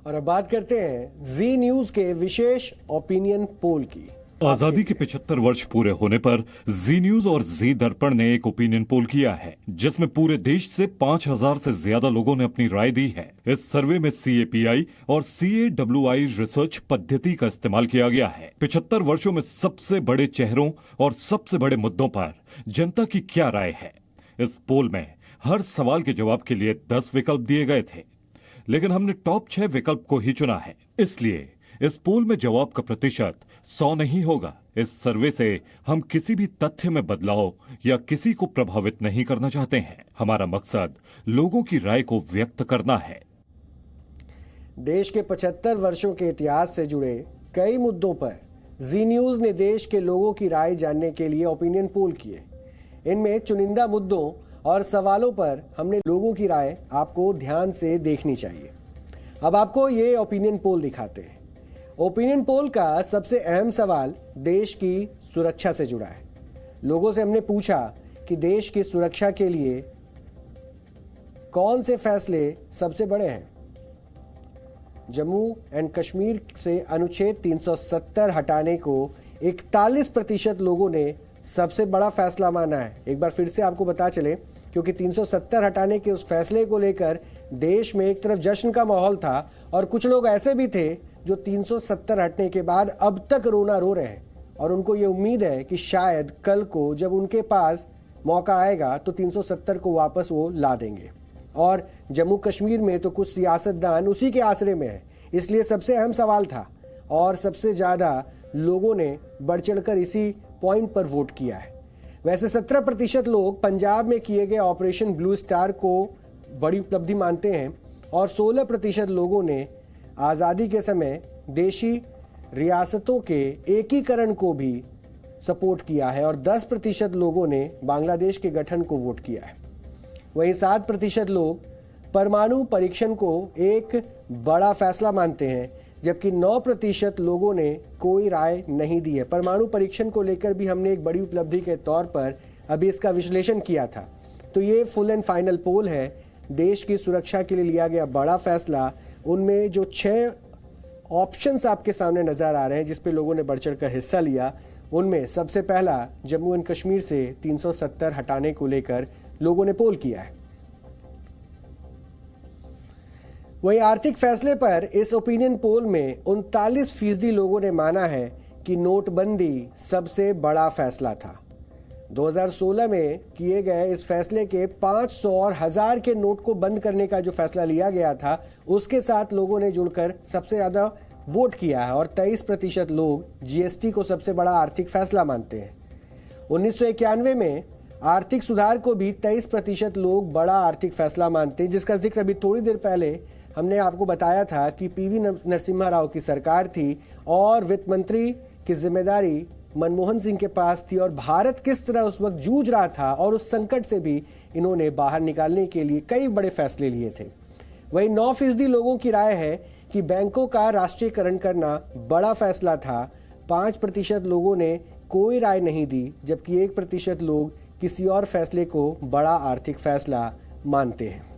और अब बात करते हैं जी न्यूज के विशेष ओपिनियन पोल की। आजादी के 75 वर्ष पूरे होने पर जी न्यूज और जी दर्पण ने एक ओपिनियन पोल किया है, जिसमें पूरे देश से 5000 से ज्यादा लोगों ने अपनी राय दी है। इस सर्वे में CAPI और CAWI रिसर्च पद्धति का इस्तेमाल किया गया है। 75 वर्षों में सबसे बड़े चेहरों और सबसे बड़े मुद्दों पर जनता की क्या राय है। इस पोल में हर सवाल के जवाब के लिए 10 विकल्प दिए गए थे, लेकिन हमने टॉप 6 विकल्प को ही चुना है। इसलिए इस पोल में जवाब का प्रतिशत 100 नहीं होगा। इस सर्वे से हम किसी भी तथ्य में बदलाव या किसी को प्रभावित नहीं करना चाहते हैं। हमारा मकसद लोगों की राय को व्यक्त करना है। देश के 75 वर्षों के इतिहास से जुड़े कई मुद्दों पर जी न्यूज ने देश के लोगों की राय जानने के लिए ओपिनियन पोल किए। इनमें चुनिंदा मुद्दों और सवालों पर हमने लोगों की राय आपको ध्यान से देखनी चाहिए। अब आपको ये ओपिनियन पोल दिखाते हैं। ओपिनियन पोल का सबसे अहम सवाल देश की सुरक्षा से जुड़ा है। लोगों से हमने पूछा कि देश की सुरक्षा के लिए कौन से फैसले सबसे बड़े हैं। जम्मू एंड कश्मीर से अनुच्छेद 370 हटाने को 41% लोगों ने सबसे बड़ा फैसला माना है। एक बार फिर से आपको बता चले, क्योंकि 370 हटाने के उस फैसले को लेकर देश में एक तरफ जश्न का माहौल था और कुछ लोग ऐसे भी थे जो 370 हटने के बाद अब तक रोना रो रहे हैं और उनको ये उम्मीद है कि शायद कल को जब उनके पास मौका आएगा तो 370 को वापस वो ला देंगे। और जम्मू कश्मीर में तो कुछ सियासतदान उसी के आसरे में है, इसलिए सबसे अहम सवाल था और सबसे ज़्यादा लोगों ने बढ़ चढ़कर इसी पॉइंट पर वोट किया है। वैसे 17% लोग पंजाब में किए गए ऑपरेशन ब्लू स्टार को बड़ी उपलब्धि मानते हैं और 16% लोगों ने आज़ादी के समय देशी रियासतों के एकीकरण को भी सपोर्ट किया है और 10% लोगों ने बांग्लादेश के गठन को वोट किया है। वहीं 7% लोग परमाणु परीक्षण को एक बड़ा फैसला मानते हैं, जबकि 9% लोगों ने कोई राय नहीं दी है। परमाणु परीक्षण को लेकर भी हमने एक बड़ी उपलब्धि के तौर पर अभी इसका विश्लेषण किया था। तो ये फुल एंड फाइनल पोल है। देश की सुरक्षा के लिए लिया गया बड़ा फैसला, उनमें जो 6 ऑप्शंस आपके सामने नजर आ रहे हैं जिस पे लोगों ने बढ़ चढ़ कर हिस्सा लिया, उनमें सबसे पहला जम्मू एंड कश्मीर से 370 हटाने को लेकर लोगों ने पोल किया है। वहीं आर्थिक फैसले पर इस ओपिनियन पोल में 39% लोगों ने माना है कि नोटबंदी सबसे बड़ा फैसला था। 2016 में किए गए इस फैसले के 500 और 1000 के नोट को बंद करने का जो फैसला लिया गया था, उसके साथ लोगों ने जुड़कर सबसे ज़्यादा वोट किया है और 23% लोग GST को सबसे बड़ा आर्थिक फैसला मानते हैं। 1991 में आर्थिक सुधार को भी 23% लोग बड़ा आर्थिक फैसला मानते हैं, जिसका जिक्र अभी थोड़ी देर पहले हमने आपको बताया था कि PV नरसिम्हा राव की सरकार थी और वित्त मंत्री की जिम्मेदारी मनमोहन सिंह के पास थी और भारत किस तरह उस वक्त जूझ रहा था और उस संकट से भी इन्होंने बाहर निकालने के लिए कई बड़े फैसले लिए थे। वहीं 9% लोगों की राय है कि बैंकों का राष्ट्रीयकरण करना बड़ा फैसला था। 5% लोगों ने कोई राय नहीं दी, जबकि 1% लोग किसी और फैसले को बड़ा आर्थिक फैसला मानते हैं।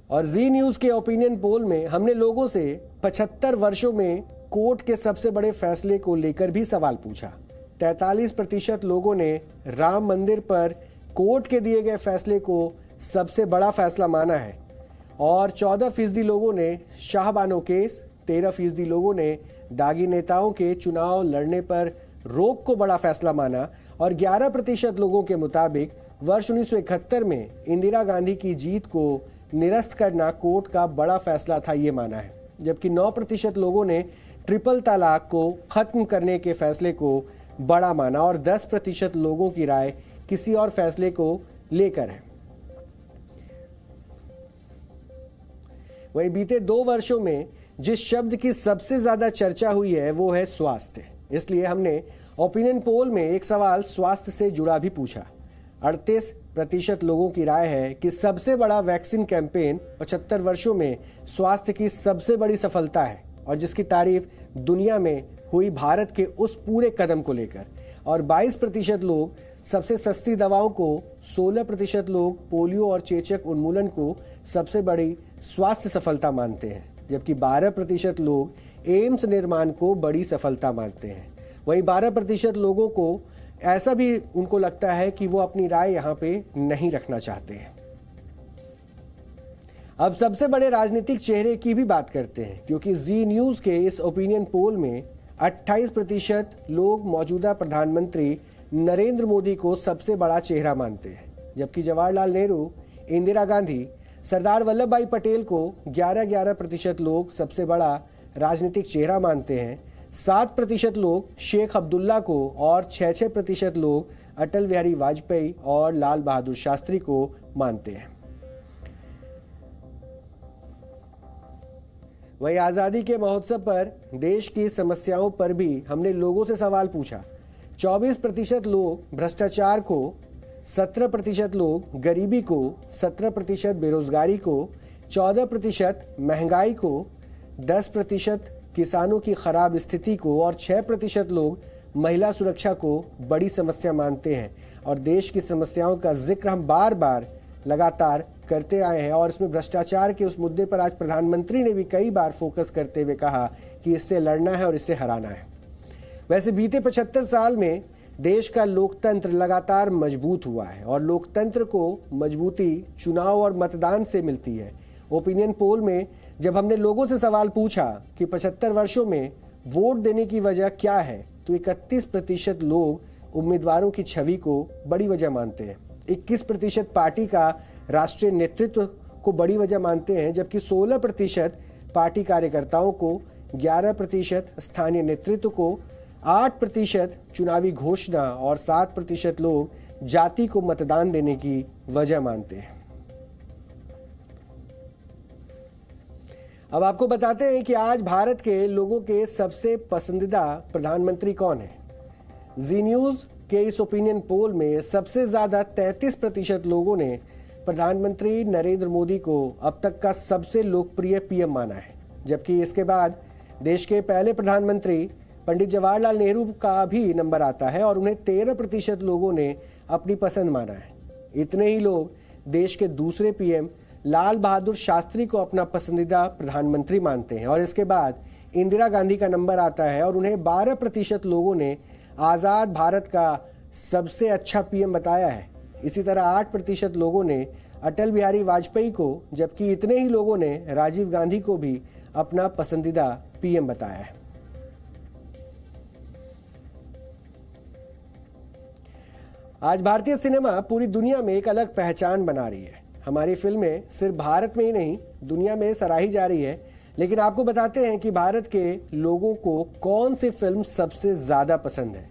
और जी न्यूज के ओपिनियन पोल में हमने लोगों से 75 वर्षों में कोर्ट के सबसे बड़े फैसले को लेकर भी सवाल पूछा। 43% लोगों ने राम मंदिर पर कोर्ट के दिए गए फैसले को सबसे बड़ा फैसला माना है और 14% लोगों ने शाहबानो केस, 13% लोगों ने दागी नेताओं के चुनाव लड़ने पर रोक को बड़ा फैसला माना और 11% लोगों के मुताबिक वर्ष 1971 में इंदिरा गांधी की जीत को निरस्त करना कोर्ट का बड़ा फैसला था, ये माना है। जबकि 9% लोगों ने ट्रिपल तलाक को खत्म करने के फैसले को बड़ा माना और 10% लोगों की राय किसी और फैसले को लेकर है। वहीं बीते 2 वर्षों में जिस शब्द की सबसे ज्यादा चर्चा हुई है वो है स्वास्थ्य। इसलिए हमने ओपिनियन पोल में एक सवाल स्वास्थ्य से जुड़ा भी पूछा। 38% लोगों की राय है कि सबसे बड़ा वैक्सीन कैंपेन 75 वर्षों में स्वास्थ्य की सबसे बड़ी सफलता है और जिसकी तारीफ दुनिया में हुई भारत के उस पूरे कदम को लेकर। और 22% लोग सबसे सस्ती दवाओं को, 16% लोग पोलियो और चेचक उन्मूलन को सबसे बड़ी स्वास्थ्य सफलता मानते हैं, जबकि 12% लोग एम्स निर्माण को बड़ी सफलता मानते हैं। वहीं 12% लोगों को ऐसा भी उनको लगता है कि वो अपनी राय यहाँ पे नहीं रखना चाहते हैं। अब सबसे बड़े राजनीतिक चेहरे की भी बात करते हैं, क्योंकि जी न्यूज के इस ओपिनियन पोल में 28% लोग मौजूदा प्रधानमंत्री नरेंद्र मोदी को सबसे बड़ा चेहरा मानते हैं, जबकि जवाहरलाल नेहरू, इंदिरा गांधी, सरदार वल्लभ भाई पटेल को 11% लोग सबसे बड़ा राजनीतिक चेहरा मानते हैं। 7% लोग शेख अब्दुल्ला को और 6% लोग अटल बिहारी वाजपेयी और लाल बहादुर शास्त्री को मानते हैं। वहीं आज़ादी के महोत्सव पर देश की समस्याओं पर भी हमने लोगों से सवाल पूछा। 24% लोग भ्रष्टाचार को, 17% लोग गरीबी को, 17% बेरोजगारी को, 14% महंगाई को, 10% किसानों की खराब स्थिति को और 6% लोग महिला सुरक्षा को बड़ी समस्या मानते हैं। और देश की समस्याओं का जिक्र हम बार बार लगातार करते आए हैं और इसमें भ्रष्टाचार के उस मुद्दे पर आज प्रधानमंत्री ने भी कई बार फोकस करते हुए कहा कि इससे लड़ना है और इससे हराना है। वैसे बीते 75 साल में देश का लोकतंत्र लगातार मजबूत हुआ है और लोकतंत्र को मजबूती चुनाव और मतदान से मिलती है। ओपिनियन पोल में जब हमने लोगों से सवाल पूछा कि 75 वर्षों में वोट देने की वजह क्या है, तो 31% लोग उम्मीदवारों की छवि को बड़ी वजह मानते हैं, 21% पार्टी का राष्ट्रीय नेतृत्व को बड़ी वजह मानते हैं, जबकि 16% पार्टी कार्यकर्ताओं को, 11% स्थानीय नेतृत्व को, 8% चुनावी घोषणा और 7% लोग जाति को मतदान देने की वजह मानते हैं। अब आपको बताते हैं कि आज भारत के लोगों के सबसे पसंदीदा प्रधानमंत्री कौन है। जी न्यूज के इस ओपिनियन पोल में सबसे ज्यादा 33% लोगों ने प्रधानमंत्री नरेंद्र मोदी को अब तक का सबसे लोकप्रिय पीएम माना है, जबकि इसके बाद देश के पहले प्रधानमंत्री पंडित जवाहरलाल नेहरू का भी नंबर आता है और उन्हें 13% लोगों ने अपनी पसंद माना है। इतने ही लोग देश के दूसरे पीएम लाल बहादुर शास्त्री को अपना पसंदीदा प्रधानमंत्री मानते हैं और इसके बाद इंदिरा गांधी का नंबर आता है और उन्हें 12% लोगों ने आज़ाद भारत का सबसे अच्छा पीएम बताया है। इसी तरह 8% लोगों ने अटल बिहारी वाजपेयी को, जबकि इतने ही लोगों ने राजीव गांधी को भी अपना पसंदीदा पीएम बताया है। आज भारतीय सिनेमा पूरी दुनिया में एक अलग पहचान बना रही है। हमारी फिल्में सिर्फ भारत में ही नहीं दुनिया में सराही जा रही है, लेकिन आपको बताते हैं कि भारत के लोगों को कौन सी फिल्म सबसे ज्यादा पसंद है।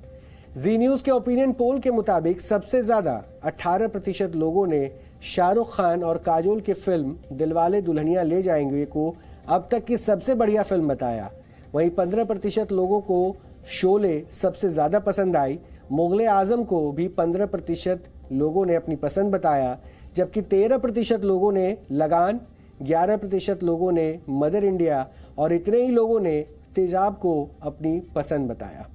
जी न्यूज के ओपिनियन पोल के मुताबिक सबसे ज्यादा 18% लोगों ने शाहरुख खान और काजोल की फिल्म दिलवाले दुल्हनिया ले जाएंगे को अब तक की सबसे बढ़िया फिल्म बताया। वहीं 15% लोगों को शोले सबसे ज्यादा पसंद आई। मुगले आजम को भी 15% लोगों ने अपनी पसंद बताया, जबकि 13% लोगों ने लगान, 11% लोगों ने मदर इंडिया और इतने ही लोगों ने तेजाब को अपनी पसंद बताया।